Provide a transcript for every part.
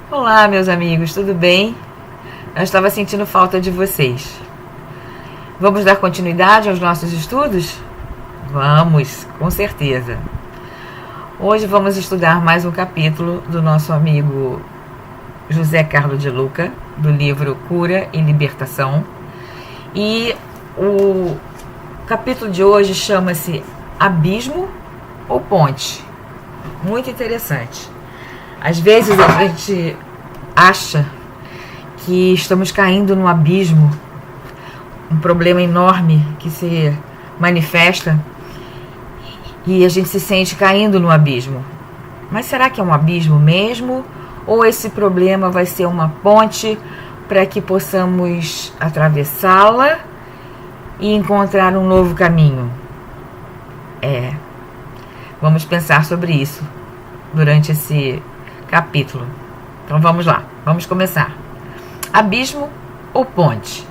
Olá, meus amigos, tudo bem? Eu estava sentindo falta de vocês. Vamos dar continuidade aos nossos estudos? Vamos, com certeza. Hoje vamos estudar mais um capítulo do nosso amigo José Carlos de Luca, do livro Cura e Libertação. E o capítulo de hoje chama-se Abismo ou Ponte? Muito interessante. Às vezes a gente acha que estamos caindo num abismo, um problema enorme que se manifesta e a gente se sente caindo no abismo. Mas será que é um abismo mesmo? Ou esse problema vai ser uma ponte para que possamos atravessá-la e encontrar um novo caminho? Vamos pensar sobre isso durante esse capítulo. Então vamos lá, vamos começar. Abismo ou ponte?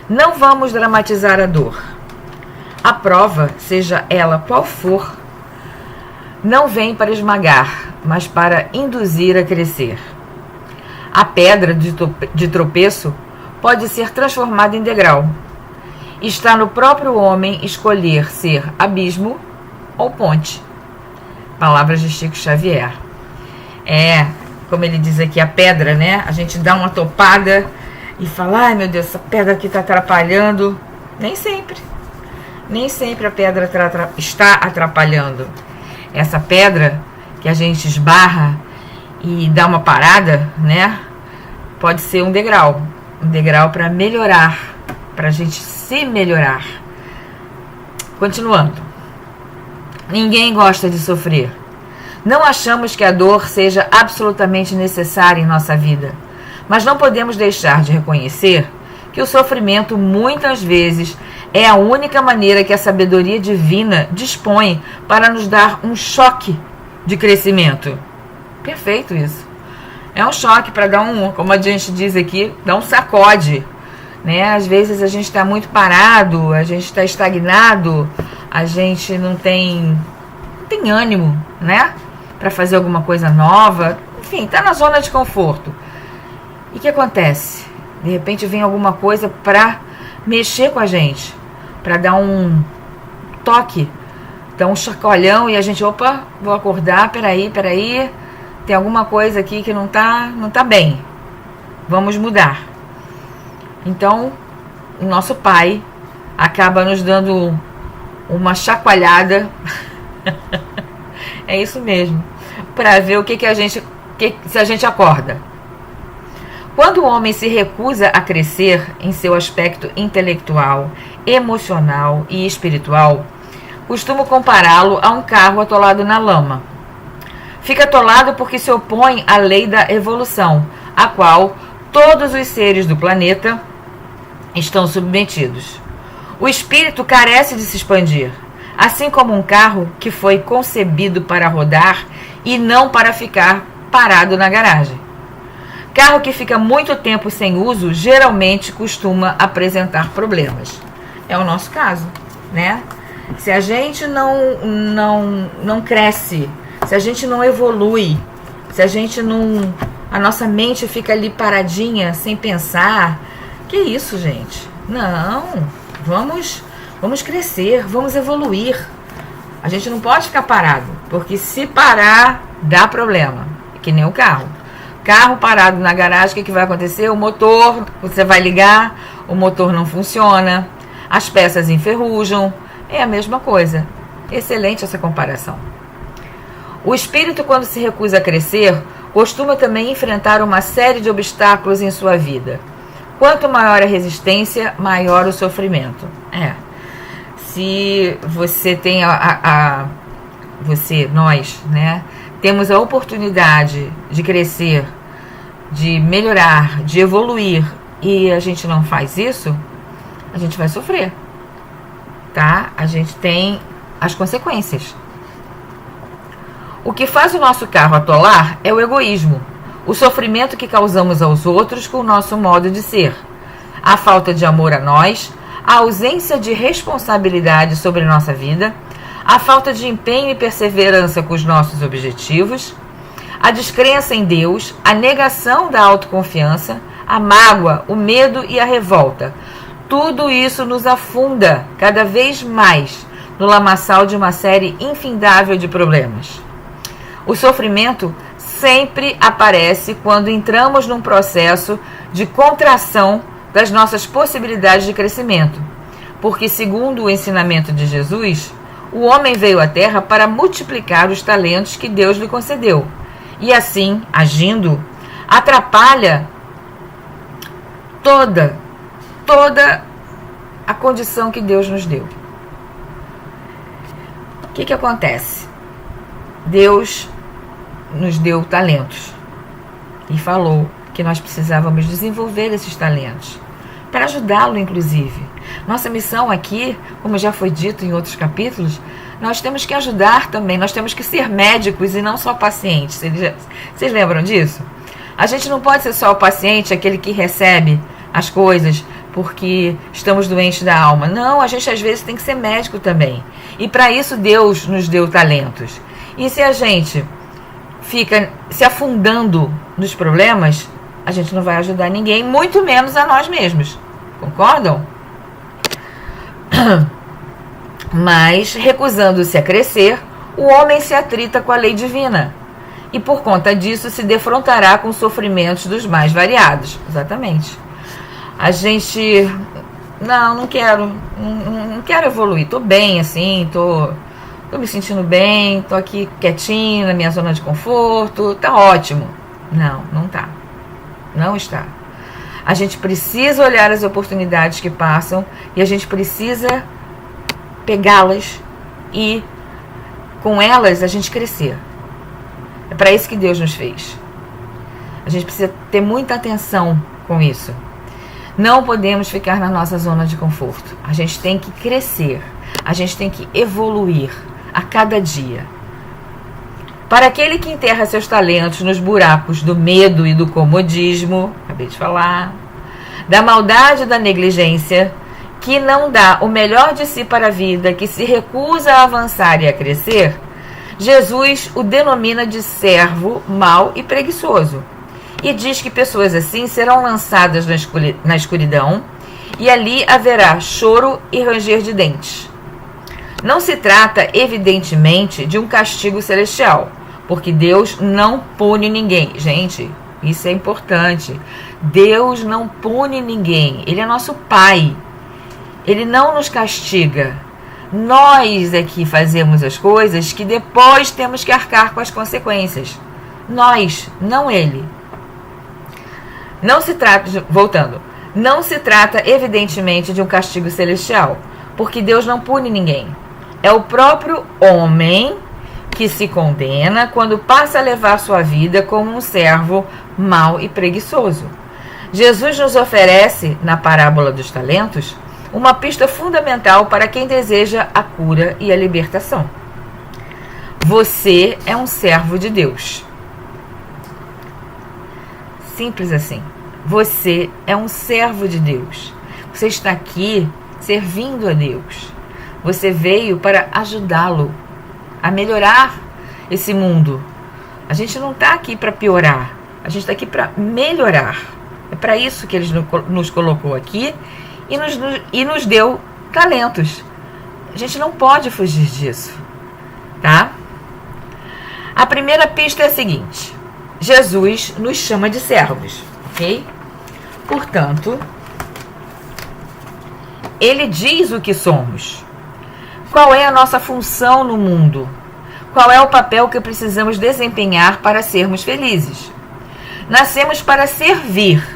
Não vamos dramatizar a dor. A prova, seja ela qual for, não vem para esmagar, mas para induzir a crescer. A pedra de tropeço pode ser transformada em degrau. Está no próprio homem escolher ser abismo ou ponte. Palavras de Chico Xavier. Como ele diz aqui, a pedra, né? A gente dá uma topada e fala, ai meu Deus, essa pedra aqui está atrapalhando. Nem sempre a pedra está atrapalhando. Essa pedra que a gente esbarra e dá uma parada, né? Pode ser um degrau para melhorar, para a gente se melhorar. Continuando. Ninguém gosta de sofrer. Não achamos que a dor seja absolutamente necessária em nossa vida, mas não podemos deixar de reconhecer que o sofrimento muitas vezes é a única maneira que a sabedoria divina dispõe para nos dar um choque de crescimento. Perfeito isso. É um choque para dar como a gente diz aqui, dar um sacode, né? Às vezes a gente está muito parado, a gente está estagnado, a gente não tem ânimo, né? Para fazer alguma coisa nova, enfim, está na zona de conforto. E o que acontece? De repente vem alguma coisa para mexer com a gente, para dar um toque, dar um chacoalhão e a gente, opa, vou acordar, peraí, tem alguma coisa aqui que não tá bem, vamos mudar. Então, o nosso pai acaba nos dando uma chacoalhada, é isso mesmo, para ver se a gente acorda. Quando o homem se recusa a crescer em seu aspecto intelectual, emocional e espiritual, costumo compará-lo a um carro atolado na lama. Fica atolado porque se opõe à lei da evolução, a qual todos os seres do planeta estão submetidos. O espírito carece de se expandir, assim como um carro que foi concebido para rodar e não para ficar parado na garagem. Carro que fica muito tempo sem uso geralmente costuma apresentar problemas. É o nosso caso, né? Se a gente não cresce, se a gente não evolui, se a gente não... a nossa mente fica ali paradinha, sem pensar, que isso, gente? Não, vamos crescer, vamos evoluir. A gente não pode ficar parado, porque se parar, dá problema. É que nem o carro. Carro parado na garagem, o que vai acontecer? O motor, você vai ligar, o motor não funciona, as peças enferrujam, é a mesma coisa. Excelente essa comparação. O espírito, quando se recusa a crescer, costuma também enfrentar uma série de obstáculos em sua vida. Quanto maior a resistência, maior o sofrimento. Se você tem nós, né, temos a oportunidade de crescer, de melhorar, de evoluir, e a gente não faz isso, a gente vai sofrer, tá? A gente tem as consequências. O que faz o nosso carro atolar é o egoísmo, o sofrimento que causamos aos outros com o nosso modo de ser, a falta de amor a nós, a ausência de responsabilidade sobre nossa vida, a falta de empenho e perseverança com os nossos objetivos, a descrença em Deus, a negação da autoconfiança, a mágoa, o medo e a revolta. Tudo isso nos afunda cada vez mais no lamaçal de uma série infindável de problemas. O sofrimento sempre aparece quando entramos num processo de contração das nossas possibilidades de crescimento, porque, segundo o ensinamento de Jesus, o homem veio à Terra para multiplicar os talentos que Deus lhe concedeu, e assim, agindo, atrapalha toda a condição que Deus nos deu. O que acontece? Deus nos deu talentos e falou que nós precisávamos desenvolver esses talentos para ajudá-lo, inclusive. Nossa missão aqui, como já foi dito em outros capítulos, nós temos que ajudar também, nós temos que ser médicos e não só pacientes. Vocês lembram disso? A gente não pode ser só o paciente, aquele que recebe as coisas porque estamos doentes da alma. Não, a gente às vezes tem que ser médico também. E para isso Deus nos deu talentos. E se a gente fica se afundando nos problemas, a gente não vai ajudar ninguém, muito menos a nós mesmos. Concordam? Mas, recusando-se a crescer, o homem se atrita com a lei divina. E por conta disso se defrontará com sofrimentos dos mais variados. Exatamente. A gente... Não quero evoluir. Tô bem, assim, tô me sentindo bem, tô aqui quietinho na minha zona de conforto, tá ótimo. Não tá. Não está. A gente precisa olhar as oportunidades que passam e a gente precisa pegá-las e com elas a gente crescer. É para isso que Deus nos fez. A gente precisa ter muita atenção com isso. Não podemos ficar na nossa zona de conforto. A gente tem que crescer. A gente tem que evoluir a cada dia. Para aquele que enterra seus talentos nos buracos do medo e do comodismo, acabei de falar, da maldade e da negligência, que não dá o melhor de si para a vida, que se recusa a avançar e a crescer, Jesus o denomina de servo mau e preguiçoso. E diz que pessoas assim serão lançadas na escuridão e ali haverá choro e ranger de dentes. Não se trata, evidentemente, de um castigo celestial, porque Deus não pune ninguém. Gente, isso é importante. Deus não pune ninguém. Ele é nosso Pai. Ele não nos castiga. Nós é que fazemos as coisas que depois temos que arcar com as consequências. Nós, não Ele. Não se trata, voltando, não se trata evidentemente de um castigo celestial, porque Deus não pune ninguém. É o próprio homem que se condena quando passa a levar sua vida como um servo mau e preguiçoso. Jesus nos oferece, na parábola dos talentos, uma pista fundamental para quem deseja a cura e a libertação. Você é um servo de Deus. Simples assim. Você é um servo de Deus. Você está aqui servindo a Deus. Você veio para ajudá-lo a melhorar esse mundo. A gente não está aqui para piorar. A gente está aqui para melhorar. É para isso que Ele nos colocou aqui e nos deu talentos. A gente não pode fugir disso. Tá? A primeira pista é a seguinte. Jesus nos chama de servos, ok? Portanto, Ele diz o que somos. Qual é a nossa função no mundo? Qual é o papel que precisamos desempenhar para sermos felizes? Nascemos para servir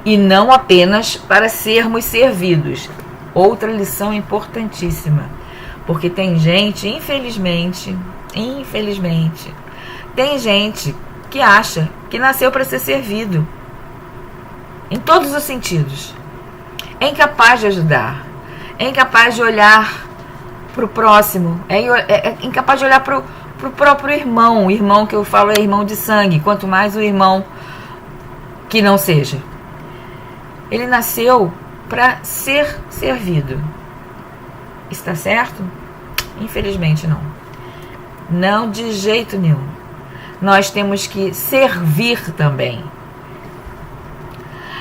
e não apenas para sermos servidos. Outra lição importantíssima, porque tem gente, infelizmente, tem gente que acha que nasceu para ser servido, em todos os sentidos. É incapaz de ajudar, é incapaz de olhar para o próximo, é incapaz de olhar para o próprio irmão. O irmão que eu falo é irmão de sangue, quanto mais o irmão que não seja. Ele nasceu para ser servido. Está certo? Infelizmente não. Não de jeito nenhum. nós temos que servir também.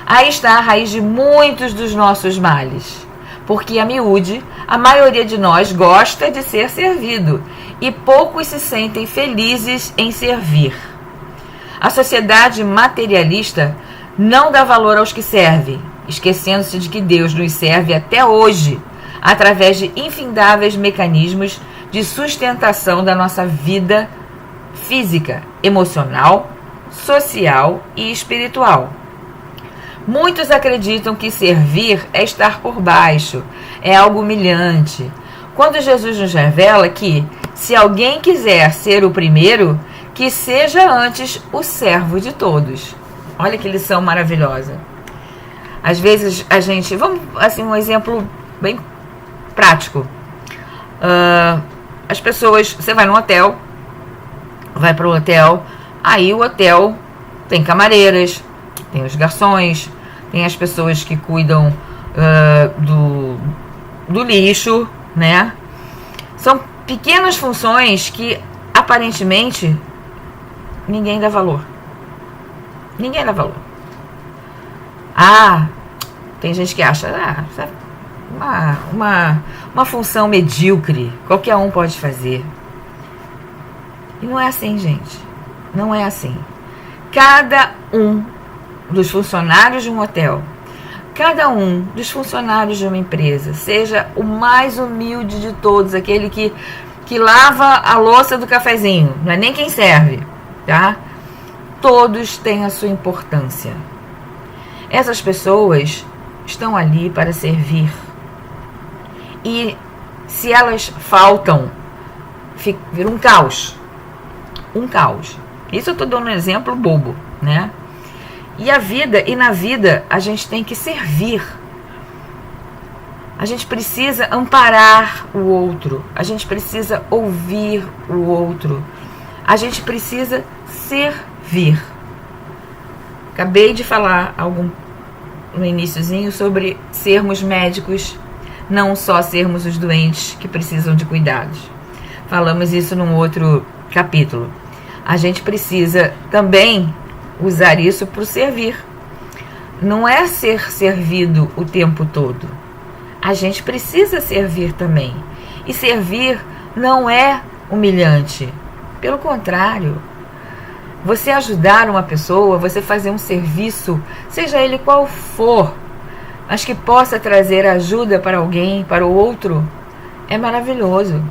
Aí está a raiz de muitos dos nossos males, porque a miúde, a maioria de nós gosta de ser servido e poucos se sentem felizes em servir. A sociedade materialista não dá valor aos que servem, esquecendo-se de que Deus nos serve até hoje, através de infindáveis mecanismos de sustentação da nossa vida física, emocional, social e espiritual. Muitos acreditam que servir é estar por baixo, é algo humilhante, quando Jesus nos revela que, se alguém quiser ser o primeiro, que seja antes o servo de todos. Olha que lição maravilhosa. Às vezes a gente... Vamos, assim, um exemplo bem prático. As pessoas... Você vai num hotel, vai para o hotel, aí o hotel tem camareiras, tem os garçons, tem as pessoas que cuidam do lixo, né? São pequenas funções que, aparentemente, ninguém dá valor. Ninguém dá valor. Tem gente que acha, uma função medíocre, qualquer um pode fazer. E não é assim, gente. Não é assim. Cada um dos funcionários de um hotel, cada um dos funcionários de uma empresa, seja o mais humilde de todos, aquele que lava a louça do cafezinho, não é nem quem serve, tá? Todos têm a sua importância. Essas pessoas estão ali para servir. E se elas faltam, vira um caos. Um caos. Isso eu estou dando um exemplo bobo, né? E na vida a gente tem que servir. A gente precisa amparar o outro. A gente precisa ouvir o outro. A gente precisa servir. Acabei de falar no iniciozinho sobre sermos médicos, não só sermos os doentes que precisam de cuidados. Falamos isso num outro capítulo. A gente precisa também usar isso para o servir. Não é ser servido o tempo todo. A gente precisa servir também. E servir não é humilhante. Pelo contrário, você ajudar uma pessoa, você fazer um serviço, seja ele qual for, mas que possa trazer ajuda para alguém, para o outro, é maravilhoso.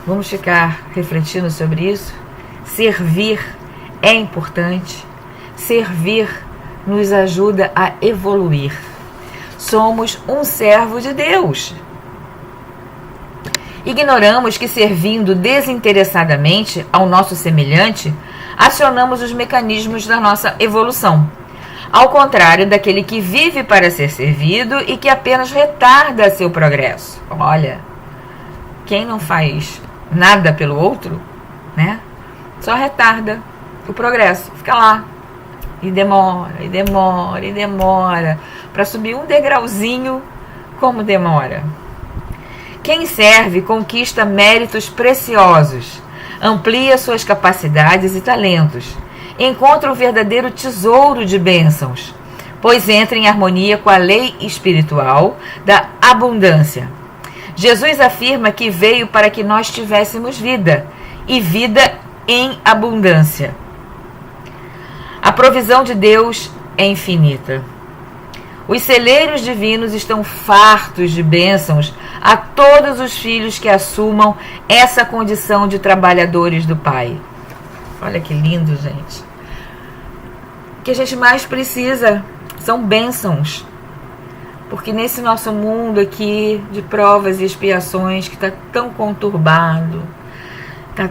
Vamos ficar refletindo sobre isso? Servir é importante. Servir nos ajuda a evoluir. Somos um servo de Deus. Ignoramos que, servindo desinteressadamente ao nosso semelhante, acionamos os mecanismos da nossa evolução. Ao contrário daquele que vive para ser servido e que apenas retarda seu progresso. Olha, quem não faz nada pelo outro, né? Só retarda o progresso. Fica lá. E demora, e demora, e demora. Para subir um degrauzinho, como demora. Quem serve conquista méritos preciosos, amplia suas capacidades e talentos, encontra um verdadeiro tesouro de bênçãos, pois entra em harmonia com a lei espiritual da abundância. Jesus afirma que veio para que nós tivéssemos vida, e vida em abundância. A provisão de Deus é infinita. Os celeiros divinos estão fartos de bênçãos a todos os filhos que assumam essa condição de trabalhadores do Pai. Olha que lindo, gente. O que a gente mais precisa são bênçãos. Porque nesse nosso mundo aqui de provas e expiações, que está tão conturbado, está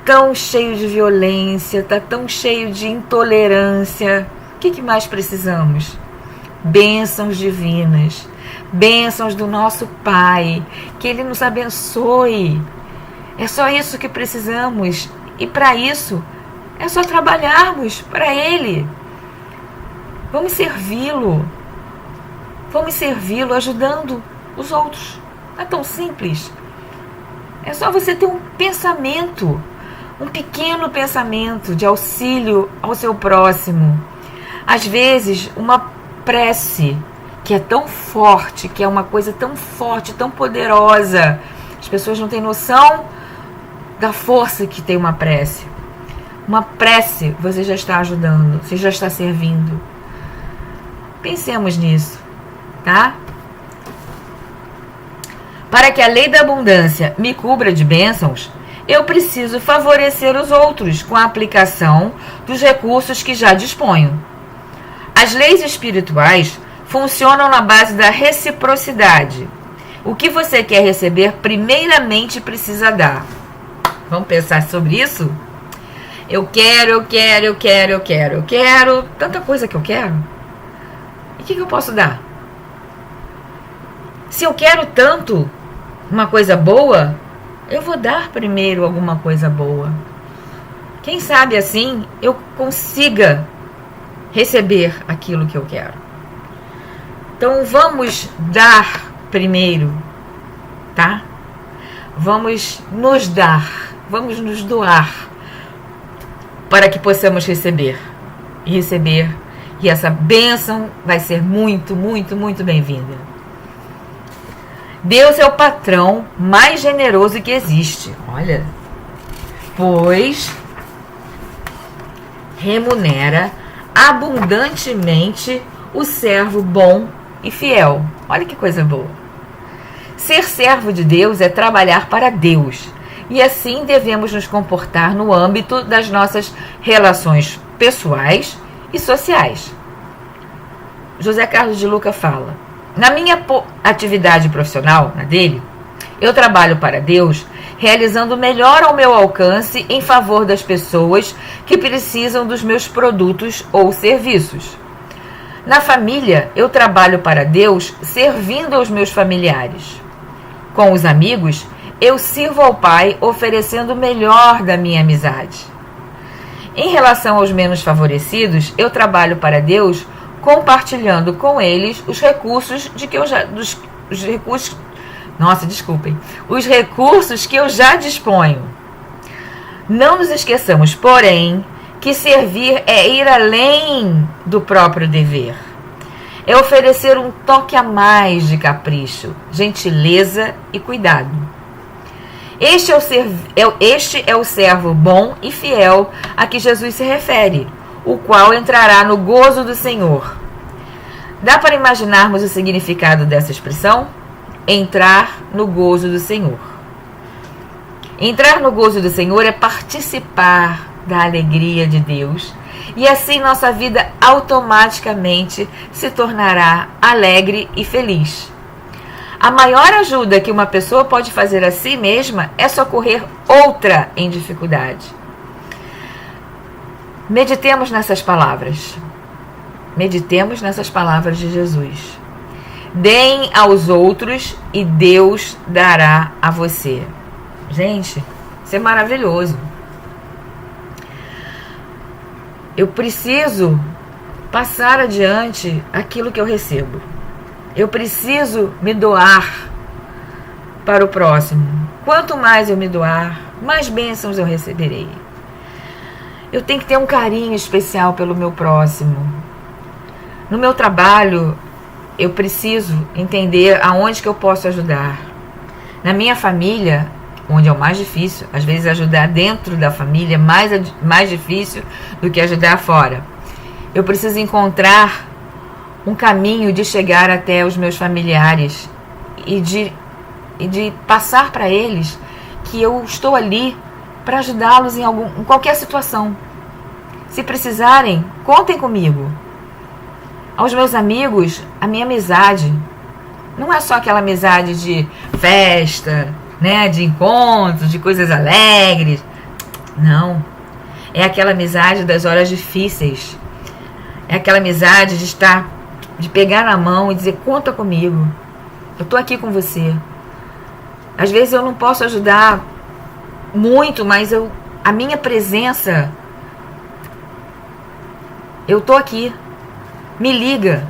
tão cheio de violência, está tão cheio de intolerância, o que mais precisamos? Bênçãos divinas, bênçãos do nosso Pai, que Ele nos abençoe. É só isso que precisamos, e para isso é só trabalharmos para Ele. Vamos servi-lo ajudando os outros. Não é tão simples. É só você ter um pensamento um pequeno pensamento de auxílio ao seu próximo. Às vezes, uma prece que é tão forte, que é uma coisa tão forte, tão poderosa. As pessoas não têm noção da força que tem uma prece. Uma prece, você já está ajudando, você já está servindo. Pensemos nisso, tá? Para que a lei da abundância me cubra de bênçãos, eu preciso favorecer os outros com a aplicação dos recursos que já disponho. As leis espirituais funcionam na base da reciprocidade. O que você quer receber, primeiramente precisa dar. Vamos pensar sobre isso? Eu quero. Tanta coisa que eu quero. E o que eu posso dar? Se eu quero tanto uma coisa boa, eu vou dar primeiro alguma coisa boa. Quem sabe assim eu consiga receber aquilo que eu quero. Então vamos dar primeiro, tá? Vamos nos dar, vamos nos doar para que possamos receber. E essa bênção vai ser muito, muito, muito bem-vinda. Deus é o patrão mais generoso que existe. Olha, pois remunera abundantemente o servo bom e fiel. Olha que coisa boa. Ser servo de Deus é trabalhar para Deus. E assim devemos nos comportar no âmbito das nossas relações pessoais e sociais. José Carlos de Luca fala: na minha atividade profissional, na dele, eu trabalho para Deus, realizando o melhor ao meu alcance em favor das pessoas que precisam dos meus produtos ou serviços. Na família, eu trabalho para Deus, servindo aos meus familiares. Com os amigos, eu sirvo ao Pai, oferecendo o melhor da minha amizade. Em relação aos menos favorecidos, eu trabalho para Deus, compartilhando com eles os recursos os recursos que eu já disponho. Não nos esqueçamos, porém, que servir é ir além do próprio dever. É oferecer um toque a mais de capricho, gentileza e cuidado. Este é o servo bom e fiel a que Jesus se refere, o qual entrará no gozo do Senhor. Dá para imaginarmos o significado dessa expressão? Entrar no gozo do Senhor. Entrar no gozo do Senhor é participar da alegria de Deus, e assim nossa vida automaticamente se tornará alegre e feliz. A maior ajuda que uma pessoa pode fazer a si mesma é socorrer outra em dificuldade. Meditemos nessas palavras. Meditemos nessas palavras de Jesus. Deem aos outros e Deus dará a você. Gente, isso é maravilhoso. Eu preciso passar adiante aquilo que eu recebo. Eu preciso me doar para o próximo. Quanto mais eu me doar, mais bênçãos eu receberei. Eu tenho que ter um carinho especial pelo meu próximo. No meu trabalho, eu preciso entender aonde que eu posso ajudar. Na minha família, onde é o mais difícil, às vezes ajudar dentro da família é mais difícil do que ajudar fora. Eu preciso encontrar um caminho de chegar até os meus familiares e de passar para eles que eu estou ali para ajudá-los em qualquer situação. Se precisarem, contem comigo. Aos meus amigos, a minha amizade não é só aquela amizade de festa, né, de encontros, de coisas alegres. Não. É aquela amizade das horas difíceis. É aquela amizade de pegar na mão e dizer: conta comigo. Eu estou aqui com você. Às vezes eu não posso ajudar muito, mas a minha presença, eu estou aqui. Me liga.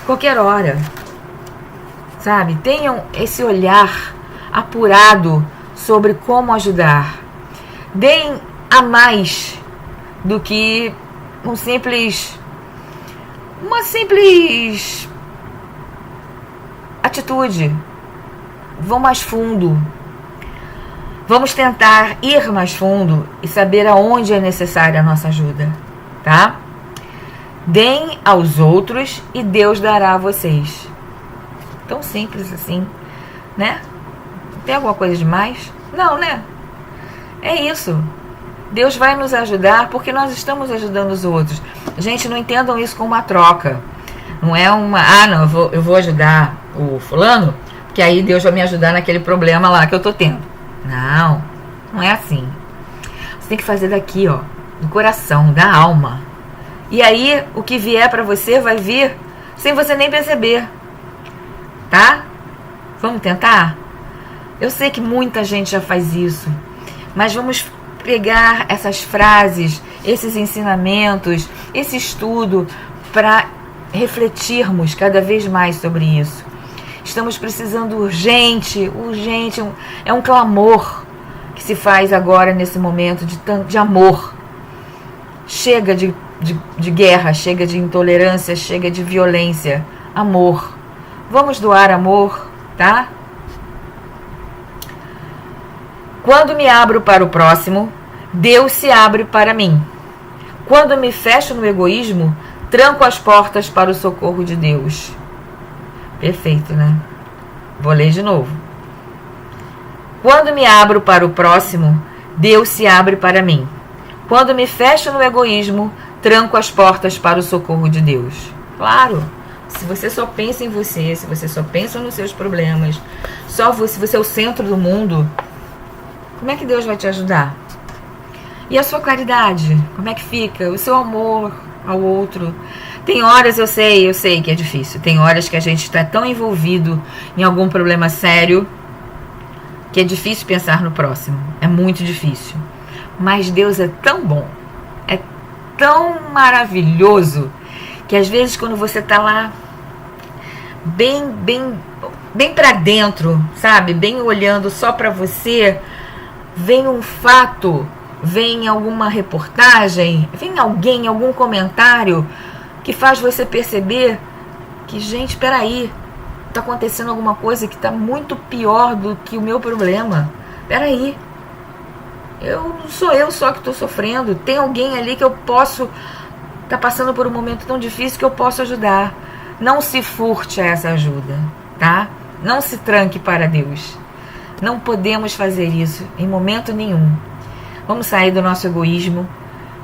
Qualquer hora. Sabe? Tenham esse olhar apurado sobre como ajudar. Deem a mais do que uma simples atitude. Vão mais fundo. Vamos tentar ir mais fundo e saber aonde é necessária a nossa ajuda, tá? Deem aos outros e Deus dará a vocês. Tão simples assim, né? Tem alguma coisa demais? Não, né? É isso. Deus vai nos ajudar porque nós estamos ajudando os outros. Gente, não entendam isso como uma troca. Não é uma... não, eu vou ajudar o fulano, porque aí Deus vai me ajudar naquele problema lá que eu tô tendo. Não, não é assim. Você tem que fazer daqui, ó, do coração, da alma. E aí, o que vier pra você vai vir sem você nem perceber. Tá? Vamos tentar? Eu sei que muita gente já faz isso, mas vamos pegar essas frases, esses ensinamentos, esse estudo para refletirmos cada vez mais sobre isso. Estamos precisando urgente, é um clamor que se faz agora nesse momento de amor. Chega de guerra, chega de intolerância, chega de violência. Amor. Vamos doar amor, tá? Quando me abro para o próximo, Deus se abre para mim. Quando me fecho no egoísmo, tranco as portas para o socorro de Deus. Perfeito, né? Vou ler de novo. Quando me abro para o próximo, Deus se abre para mim. Quando me fecho no egoísmo, tranco as portas para o socorro de Deus. Claro, se você só pensa em você, se você só pensa nos seus problemas, só você é o centro do mundo, como é que Deus vai te ajudar? E a sua caridade? Como é que fica? O seu amor ao outro? Tem horas, eu sei que é difícil. Tem horas que a gente está tão envolvido em algum problema sério que é difícil pensar no próximo. É muito difícil. Mas Deus é tão bom, é tão maravilhoso, que às vezes quando você está lá bem para dentro, sabe? Bem olhando só para você, vem um fato, vem alguma reportagem, vem alguém, algum comentário que faz você perceber que, gente, peraí, tá acontecendo alguma coisa que tá muito pior do que o meu problema. Peraí, não sou eu só que estou sofrendo, tem alguém ali que eu posso tá passando por um momento tão difícil que eu posso ajudar. Não se furte a essa ajuda, tá? Não se tranque para Deus. Não podemos fazer isso em momento nenhum. Vamos sair do nosso egoísmo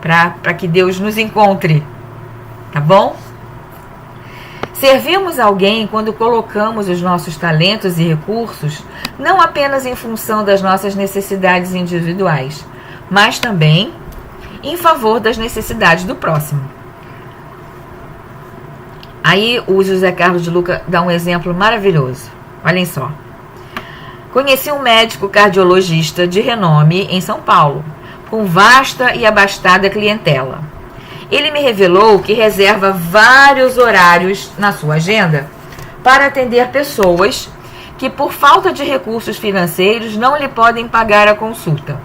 para que Deus nos encontre, tá bom? Servimos alguém quando colocamos os nossos talentos e recursos não apenas em função das nossas necessidades individuais, mas também em favor das necessidades do próximo. Aí o José Carlos de Luca dá um exemplo maravilhoso. Olhem só. Conheci um médico cardiologista de renome em São Paulo, com vasta e abastada clientela. Ele me revelou que reserva vários horários na sua agenda para atender pessoas que, por falta de recursos financeiros, não lhe podem pagar a consulta.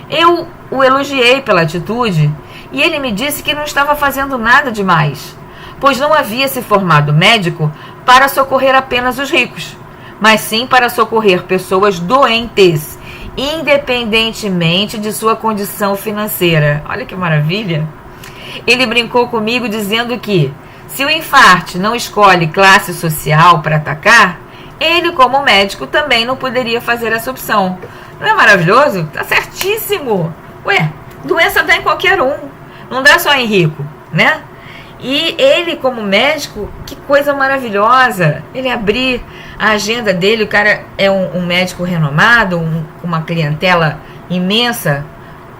Eu o elogiei pela atitude e ele me disse que não estava fazendo nada demais, pois não havia se formado médico para socorrer apenas os ricos, mas sim para socorrer pessoas doentes, independentemente de sua condição financeira. Olha que maravilha! Ele brincou comigo dizendo que, se o infarte não escolhe classe social para atacar, ele, como médico, também não poderia fazer essa opção. Não é maravilhoso? Tá certíssimo! Ué, doença dá em qualquer um, não dá só em rico, né? E ele, como médico, que coisa maravilhosa! Ele abrir a agenda dele, o cara é um médico renomado, uma clientela imensa,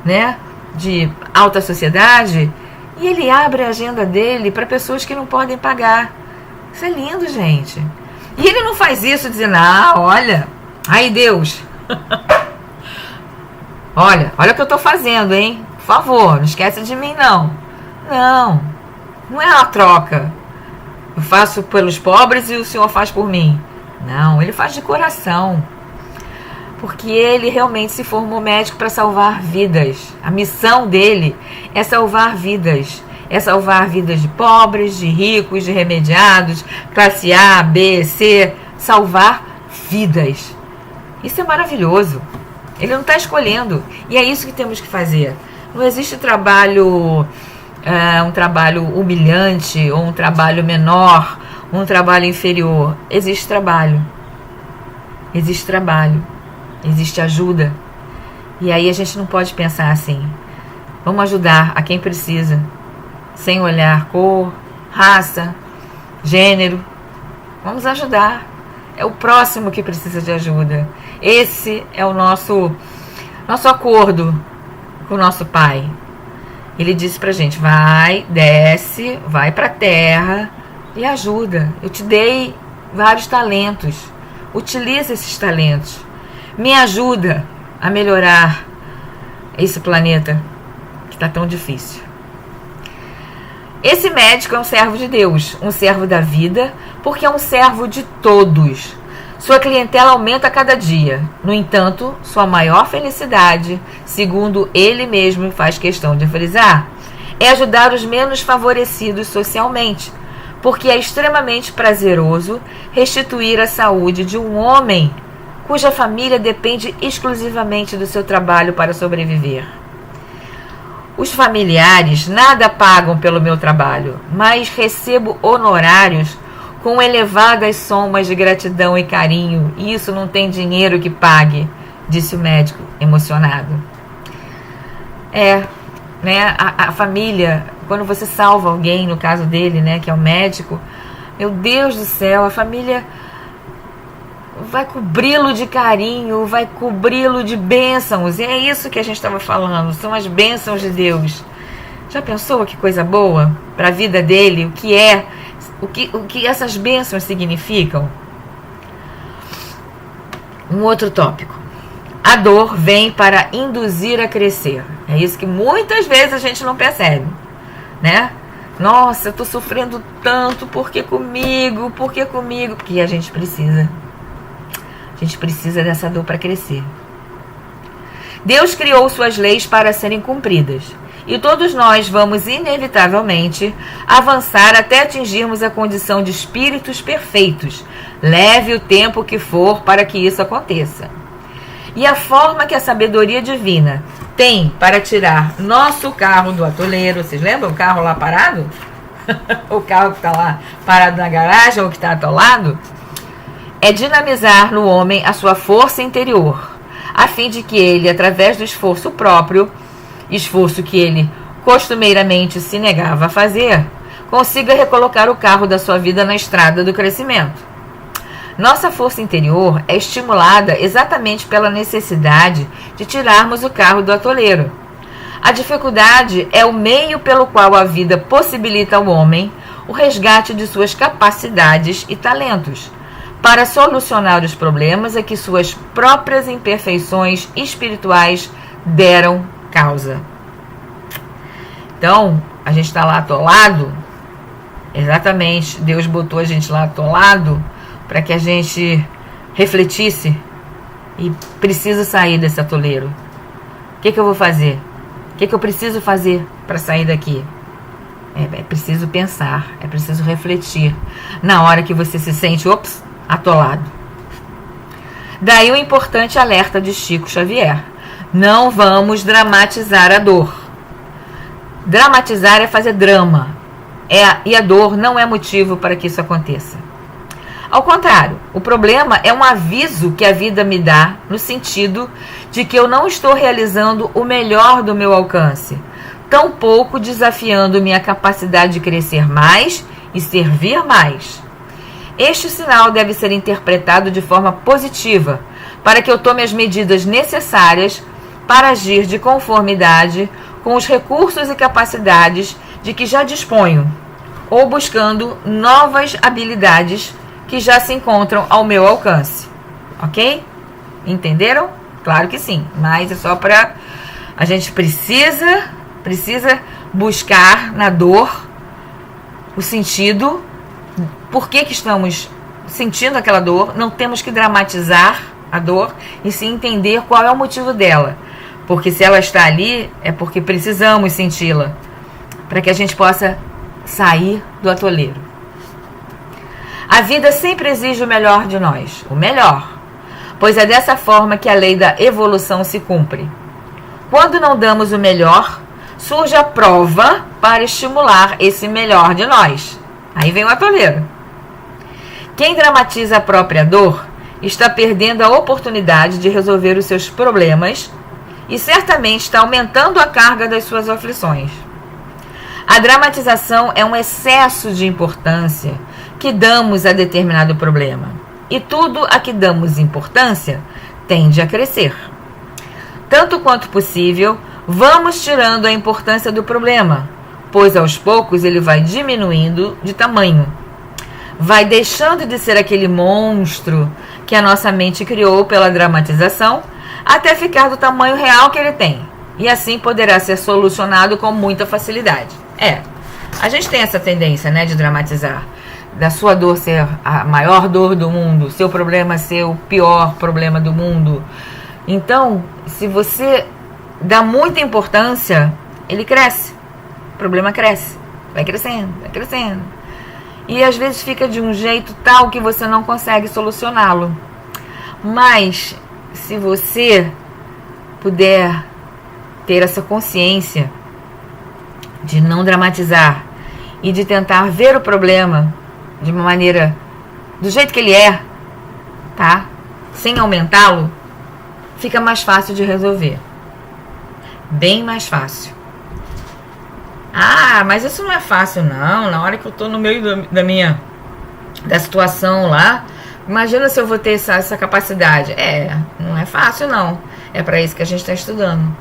né? De alta sociedade, e ele abre a agenda dele para pessoas que não podem pagar. Isso é lindo, gente. E ele não faz isso dizendo, olha, aí Deus, olha o que eu estou fazendo, hein? Por favor, não esquece de mim, não. Não é uma troca. Eu faço pelos pobres e o Senhor faz por mim. Não, ele faz de coração. porque ele realmente se formou médico para salvar vidas. A missão dele é salvar vidas. É salvar vidas de pobres, de ricos, de remediados, classe A, B, C. Salvar vidas. Isso é maravilhoso. Ele não está escolhendo. E é isso que temos que fazer. Não existe trabalho, um trabalho humilhante, ou um trabalho menor, um trabalho inferior. Existe trabalho. Existe trabalho. Existe ajuda. E aí a gente não pode pensar assim. Vamos ajudar a quem precisa, sem olhar cor, raça, gênero. Vamos ajudar. É o próximo que precisa de ajuda. Esse é o nosso acordo com o nosso Pai. Ele disse pra gente, vai, desce, vai pra terra e ajuda. Eu te dei vários talentos. Utiliza esses talentos. Me ajuda a melhorar esse planeta que está tão difícil. Esse médico é um servo de Deus, um servo da vida, porque é um servo de todos. Sua clientela aumenta a cada dia. No entanto, sua maior felicidade, segundo ele mesmo faz questão de frisar, é ajudar os menos favorecidos socialmente, porque é extremamente prazeroso restituir a saúde de um homem cuja família depende exclusivamente do seu trabalho para sobreviver. Os familiares nada pagam pelo meu trabalho, mas recebo honorários com elevadas somas de gratidão e carinho, e isso não tem dinheiro que pague, disse o médico, emocionado. A família, quando você salva alguém, no caso dele, né, que é o médico, meu Deus do céu, a família vai cobri-lo de carinho, vai cobri-lo de bênçãos. E é isso que a gente estava falando, são as bênçãos de Deus. Já pensou que coisa boa para a vida dele? O que essas bênçãos significam? Um outro tópico. A dor vem para induzir a crescer. É isso que muitas vezes a gente não percebe, né? Nossa, eu estou sofrendo tanto, por que comigo? Por que comigo? Porque a gente precisa. A gente precisa dessa dor para crescer. Deus criou suas leis para serem cumpridas. E todos nós vamos, inevitavelmente, avançar até atingirmos a condição de espíritos perfeitos. Leve o tempo que for para que isso aconteça. E a forma que a sabedoria divina tem para tirar nosso carro do atoleiro, vocês lembram o carro lá parado? O carro que está lá parado na garagem ou que está atolado? É dinamizar no homem a sua força interior, a fim de que ele, através do esforço próprio, esforço que ele costumeiramente se negava a fazer, consiga recolocar o carro da sua vida na estrada do crescimento. Nossa força interior é estimulada exatamente pela necessidade de tirarmos o carro do atoleiro. A dificuldade é o meio pelo qual a vida possibilita ao homem o resgate de suas capacidades e talentos, para solucionar os problemas a que suas próprias imperfeições espirituais deram causa. Então, a gente está lá atolado, exatamente, Deus botou a gente lá atolado para que a gente refletisse e precisa sair desse atoleiro. O que eu vou fazer? O que eu preciso fazer para sair daqui? É preciso pensar, é preciso refletir na hora que você se sente, atolado. Daí o importante alerta de Chico Xavier. Não vamos dramatizar a dor. Dramatizar é fazer drama. E a dor não é motivo para que isso aconteça. Ao contrário, o problema é um aviso que a vida me dá no sentido de que eu não estou realizando o melhor do meu alcance, tampouco desafiando minha capacidade de crescer mais e servir mais. Este sinal deve ser interpretado de forma positiva, para que eu tome as medidas necessárias para agir de conformidade com os recursos e capacidades de que já disponho, ou buscando novas habilidades que já se encontram ao meu alcance. Ok? Entenderam? Claro que sim, mas é só para... A gente precisa buscar na dor o sentido. Por que estamos sentindo aquela dor? Não temos que dramatizar, a dor e sim entender qual é o motivo dela. Porque se ela está ali, é porque precisamos senti-la, para que a gente possa sair do atoleiro. A vida sempre exige o melhor de nós, o melhor, pois é dessa forma que a lei da evolução se cumpre. Quando não damos o melhor, surge a prova para estimular esse melhor de nós. Aí vem o atoleiro. Quem dramatiza a própria dor está perdendo a oportunidade de resolver os seus problemas e certamente está aumentando a carga das suas aflições. A dramatização é um excesso de importância que damos a determinado problema. E tudo a que damos importância tende a crescer. Tanto quanto possível, vamos tirando a importância do problema, pois aos poucos ele vai diminuindo de tamanho. Vai deixando de ser aquele monstro que a nossa mente criou pela dramatização, até ficar do tamanho real que ele tem. E assim poderá ser solucionado com muita facilidade. A gente tem essa tendência, né, de dramatizar. Da sua dor ser a maior dor do mundo, seu problema ser o pior problema do mundo. Então, se você dá muita importância, ele cresce. O problema cresce. Vai crescendo, vai crescendo. E às vezes fica de um jeito tal que você não consegue solucioná-lo. Mas se você puder ter essa consciência de não dramatizar e de tentar ver o problema de uma maneira do jeito que ele é, tá? Sem aumentá-lo, fica mais fácil de resolver. Bem mais fácil. Ah, mas isso não é fácil não. Na hora que eu tô no meio da situação lá, imagina se eu vou ter essa capacidade. Não é fácil não. É para isso que a gente está estudando.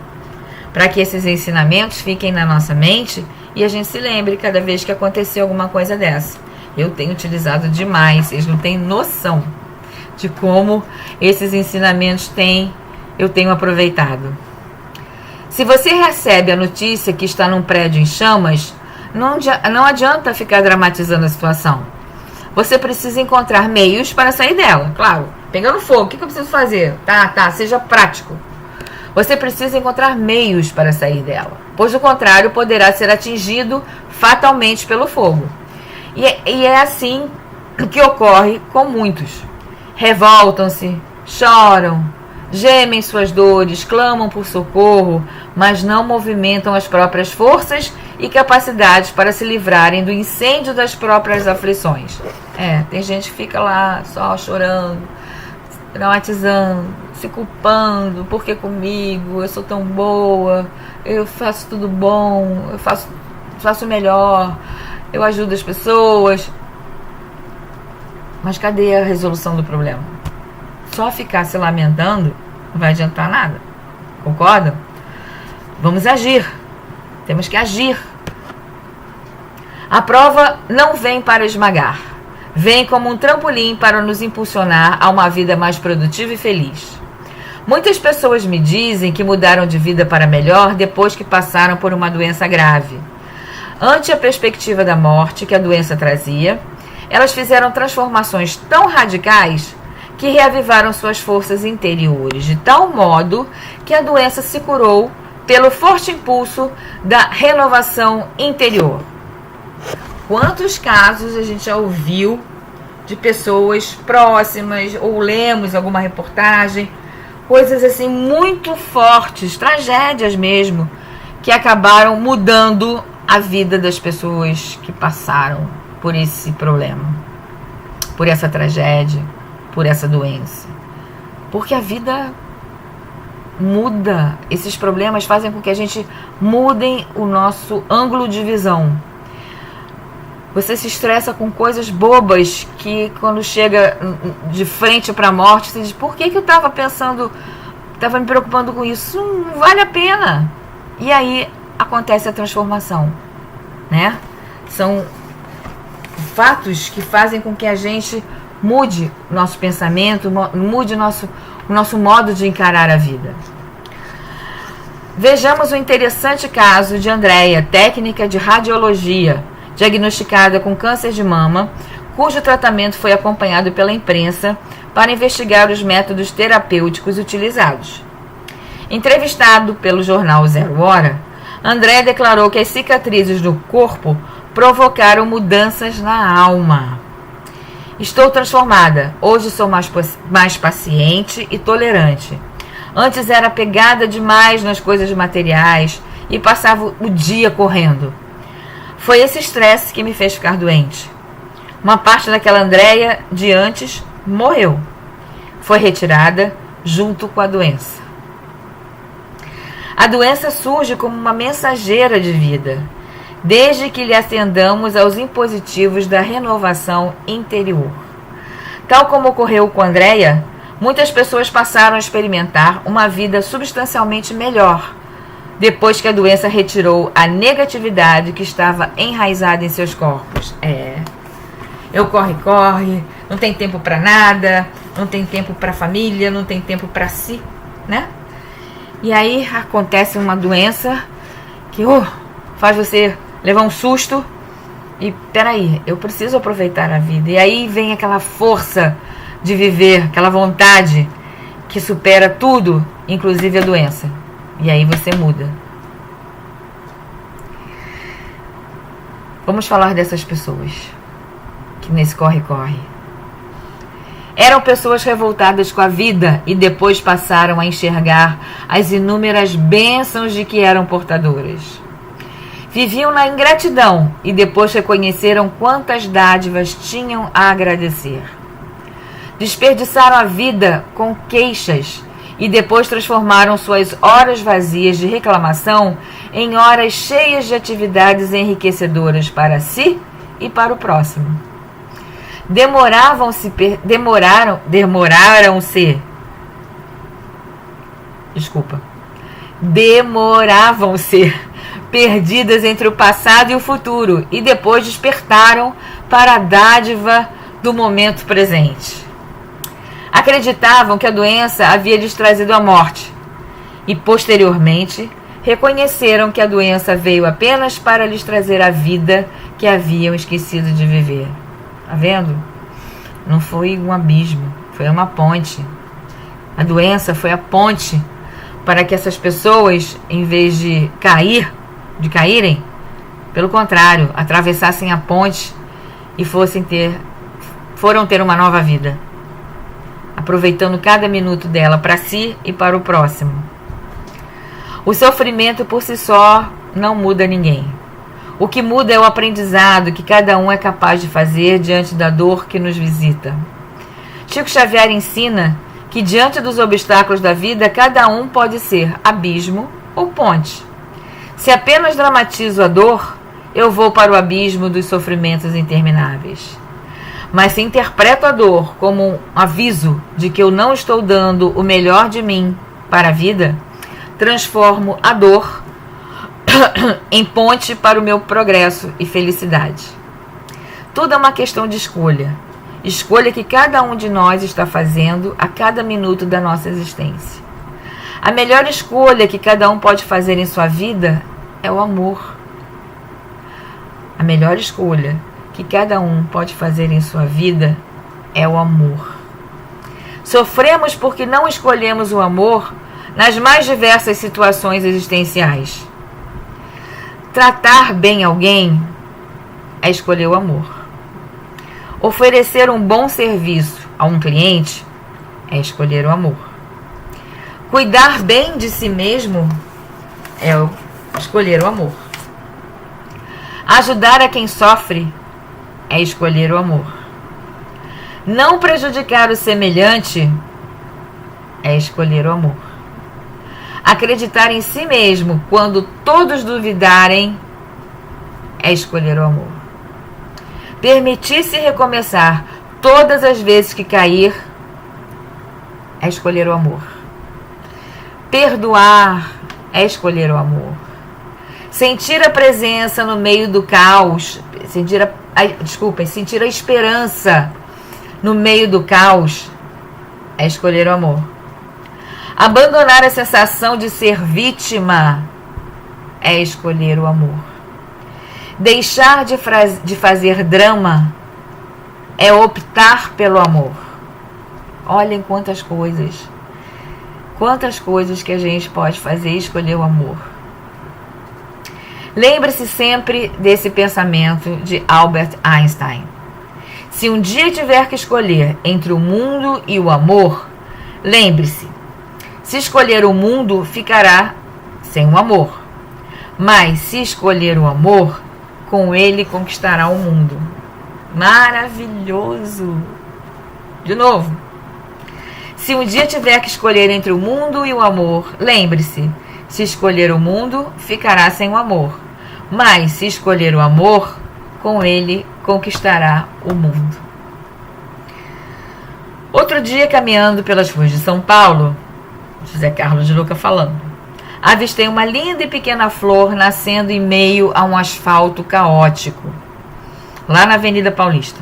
Para que esses ensinamentos fiquem na nossa mente e a gente se lembre cada vez que acontecer alguma coisa dessa. Eu tenho utilizado demais. Vocês não têm noção de como esses ensinamentos eu tenho aproveitado. Se você recebe a notícia que está num prédio em chamas, não adianta ficar dramatizando a situação. Você precisa encontrar meios para sair dela. Claro, pegando fogo, o que eu preciso fazer? Tá, seja prático. Você precisa encontrar meios para sair dela, pois o contrário poderá ser atingido fatalmente pelo fogo. E é assim que ocorre com muitos. Revoltam-se, choram, gemem suas dores, clamam por socorro, mas não movimentam as próprias forças e capacidades para se livrarem do incêndio das próprias aflições. Tem gente que fica lá só chorando, dramatizando, se culpando, porque comigo, eu sou tão boa, eu faço tudo bom, eu faço o melhor, eu ajudo as pessoas. Mas cadê a resolução do problema? Só ficar se lamentando não vai adiantar nada. Concordam? Vamos agir. Temos que agir. A prova não vem para esmagar. Vem como um trampolim para nos impulsionar a uma vida mais produtiva e feliz. Muitas pessoas me dizem que mudaram de vida para melhor depois que passaram por uma doença grave. Ante a perspectiva da morte que a doença trazia, elas fizeram transformações tão radicais que reavivaram suas forças interiores, de tal modo que a doença se curou pelo forte impulso da renovação interior. Quantos casos a gente já ouviu de pessoas próximas, ou lemos alguma reportagem, coisas assim muito fortes, tragédias mesmo, que acabaram mudando a vida das pessoas que passaram por esse problema, por essa tragédia, por essa doença. Porque a vida muda. Esses problemas fazem com que a gente mude o nosso ângulo de visão. Você se estressa com coisas bobas que quando chega de frente para a morte, você diz, por que eu estava me preocupando com isso? Não vale a pena. E aí acontece a transformação, né? São fatos que fazem com que a gente mude nosso pensamento, mude o nosso modo de encarar a vida. Vejamos o interessante caso de Andréia, técnica de radiologia, diagnosticada com câncer de mama, cujo tratamento foi acompanhado pela imprensa para investigar os métodos terapêuticos utilizados. Entrevistado pelo jornal Zero Hora, André declarou que as cicatrizes do corpo provocaram mudanças na alma. Estou transformada. Hoje sou mais paciente e tolerante. Antes era apegada demais nas coisas materiais e passava o dia correndo. Foi esse estresse que me fez ficar doente. Uma parte daquela Andréia de antes morreu. Foi retirada junto com a doença. A doença surge como uma mensageira de vida, desde que lhe atendamos aos impositivos da renovação interior. Tal como ocorreu com Andréia, muitas pessoas passaram a experimentar uma vida substancialmente melhor, depois que a doença retirou a negatividade que estava enraizada em seus corpos. Eu corre, não tem tempo para nada, não tem tempo para a família, não tem tempo para si, né? E aí acontece uma doença que faz você levar um susto e, peraí, eu preciso aproveitar a vida. E aí vem aquela força de viver, aquela vontade que supera tudo, inclusive a doença. E aí você muda. Vamos falar dessas pessoas que nesse corre-corre eram pessoas revoltadas com a vida e depois passaram a enxergar as inúmeras bênçãos de que eram portadoras. Viviam na ingratidão e depois reconheceram quantas dádivas tinham a agradecer. Desperdiçaram a vida com queixas e depois transformaram suas horas vazias de reclamação em horas cheias de atividades enriquecedoras para si e para o próximo. Demoraram-se perdidas entre o passado e o futuro e depois despertaram para a dádiva do momento presente. Acreditavam que a doença havia lhes trazido a morte e, posteriormente, reconheceram que a doença veio apenas para lhes trazer a vida que haviam esquecido de viver. Tá vendo? Não foi um abismo, foi uma ponte. A doença foi a ponte para que essas pessoas, em vez de caírem, pelo contrário, atravessassem a ponte e foram ter uma nova vida, aproveitando cada minuto dela para si e para o próximo. O sofrimento por si só não muda ninguém. O que muda é o aprendizado que cada um é capaz de fazer diante da dor que nos visita. Chico Xavier ensina que diante dos obstáculos da vida, cada um pode ser abismo ou ponte. Se apenas dramatizo a dor, eu vou para o abismo dos sofrimentos intermináveis. Mas se interpreto a dor como um aviso de que eu não estou dando o melhor de mim para a vida, transformo a dor em ponte para o meu progresso e felicidade. Tudo é uma questão de escolha. Escolha que cada um de nós está fazendo a cada minuto da nossa existência. A melhor escolha que cada um pode fazer em sua vida é o amor. A melhor escolha que cada um pode fazer em sua vida é o amor. Sofremos porque não escolhemos o amor nas mais diversas situações existenciais. Tratar bem alguém é escolher o amor. Oferecer um bom serviço a um cliente é escolher o amor. Cuidar bem de si mesmo é escolher o amor. Ajudar a quem sofre é escolher o amor. Não prejudicar o semelhante é escolher o amor. Acreditar em si mesmo quando todos duvidarem é escolher o amor. Permitir-se recomeçar todas as vezes que cair é escolher o amor. Perdoar é escolher o amor. Sentir a presença no meio do caos, sentir a esperança no meio do caos é escolher o amor. Abandonar a sensação de ser vítima é escolher o amor. Deixar de fazer drama é optar pelo amor. Olhem quantas coisas que a gente pode fazer e escolher o amor. Lembre-se sempre desse pensamento de Albert Einstein. Se um dia tiver que escolher entre o mundo e o amor, lembre-se, se escolher o mundo, ficará sem o amor. Mas se escolher o amor, com ele conquistará o mundo. Maravilhoso! De novo. Se um dia tiver que escolher entre o mundo e o amor, lembre-se, se escolher o mundo, ficará sem o amor. Mas se escolher o amor, com ele conquistará o mundo. Outro dia, caminhando pelas ruas de São Paulo, José Carlos de Luca falando, avistei uma linda e pequena flor nascendo em meio a um asfalto caótico, lá na Avenida Paulista.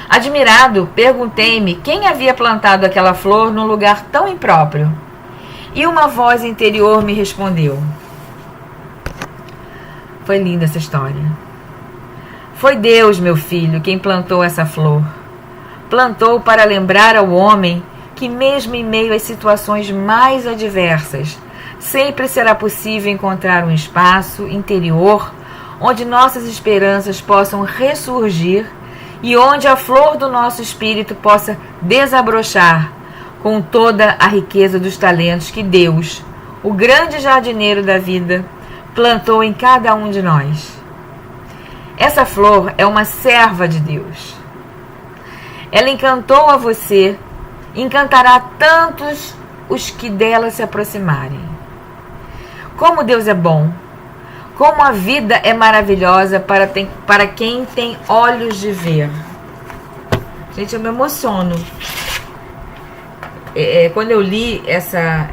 Admirado, perguntei-me quem havia plantado aquela flor num lugar tão impróprio. E uma voz interior me respondeu. Foi linda essa história. Foi Deus, meu filho, quem plantou essa flor. Plantou para lembrar ao homem que mesmo em meio às situações mais adversas, sempre será possível encontrar um espaço interior onde nossas esperanças possam ressurgir e onde a flor do nosso espírito possa desabrochar com toda a riqueza dos talentos que Deus, o grande jardineiro da vida, plantou em cada um de nós. Essa flor é uma serva de Deus. Ela encantou a você, encantará tantos os que dela se aproximarem. Como Deus é bom, como a vida é maravilhosa para quem tem olhos de ver. Gente, eu me emociono. Quando eu li essa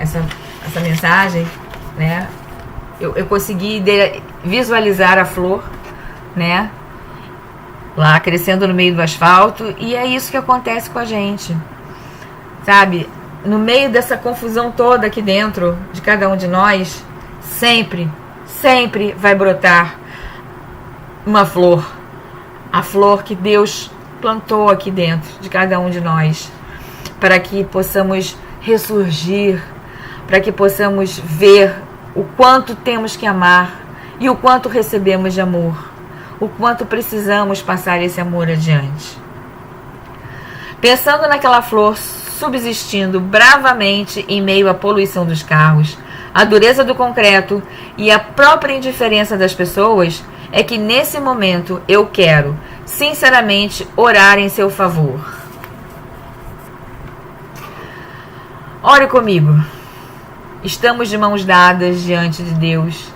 mensagem, né, eu consegui visualizar a flor, né, lá crescendo no meio do asfalto, e é isso que acontece com a gente, sabe? No meio dessa confusão toda aqui dentro de cada um de nós, sempre vai brotar uma flor, a flor que Deus plantou aqui dentro de cada um de nós, para que possamos ressurgir, para que possamos ver o quanto temos que amar e o quanto recebemos de amor, o quanto precisamos passar esse amor adiante. Pensando naquela flor subsistindo bravamente em meio à poluição dos carros, a dureza do concreto e a própria indiferença das pessoas, é que nesse momento eu quero, sinceramente, orar em seu favor. Ore comigo. Estamos de mãos dadas diante de Deus,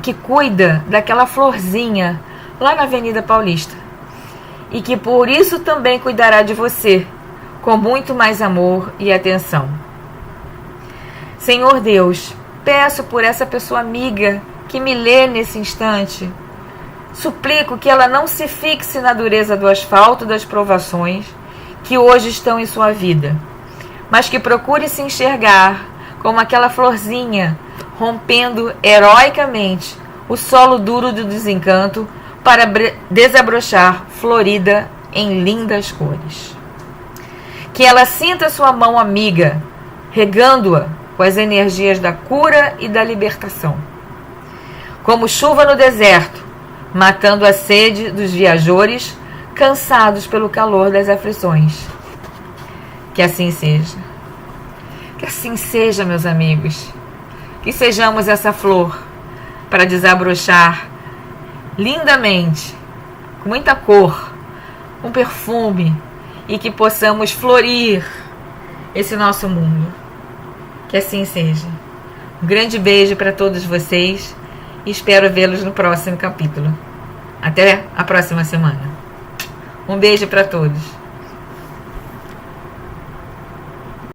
que cuida daquela florzinha lá na Avenida Paulista, e que por isso também cuidará de você, com muito mais amor e atenção. Senhor Deus, peço por essa pessoa amiga que me lê nesse instante. Suplico que ela não se fixe na dureza do asfalto das provações que hoje estão em sua vida, mas que procure se enxergar como aquela florzinha rompendo heroicamente o solo duro do desencanto para desabrochar florida em lindas cores. Que ela sinta sua mão amiga, regando-a com as energias da cura e da libertação. Como chuva no deserto, matando a sede dos viajores cansados pelo calor das aflições. Que assim seja. Que assim seja, meus amigos. Que sejamos essa flor para desabrochar lindamente, com muita cor, com perfume, e que possamos florir esse nosso mundo. Que assim seja. Um grande beijo para todos vocês e espero vê-los no próximo capítulo. Até a próxima semana. Um beijo para todos.